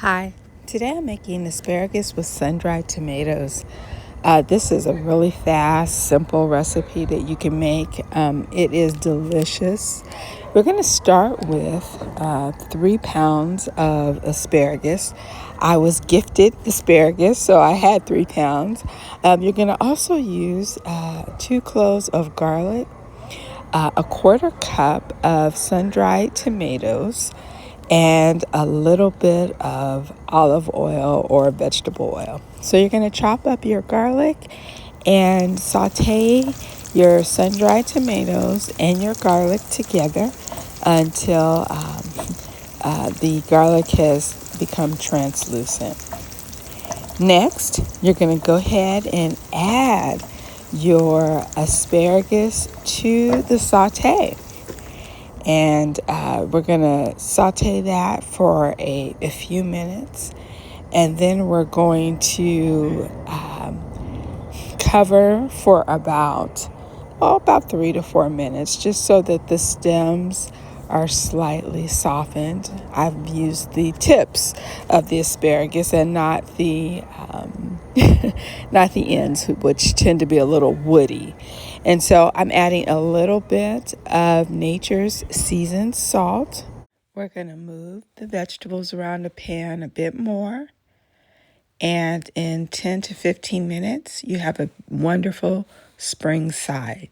Hi, today I'm making asparagus with sun-dried tomatoes. This is a really fast, simple recipe that you can make. It is delicious. We're going to start with 3 pounds of asparagus. I was gifted asparagus, so I had 3 pounds. You're going to also use 2 cloves of garlic, a quarter cup of sun-dried tomatoes, and a little bit of olive oil or vegetable oil. So you're going to chop up your garlic and saute your sun-dried tomatoes and your garlic together until the garlic has become translucent. Next, you're going to go ahead and add your asparagus to the saute. And we're going to saute that for a few minutes. And then we're going to cover for about 3 to 4 minutes, just so that the stems are slightly softened. I've used the tips of the asparagus and not the not the ends, which tend to be a little woody. And so I'm adding a little bit of nature's seasoned salt. We're going to move the vegetables around the pan a bit more. And in 10 to 15 minutes, you have a wonderful spring side.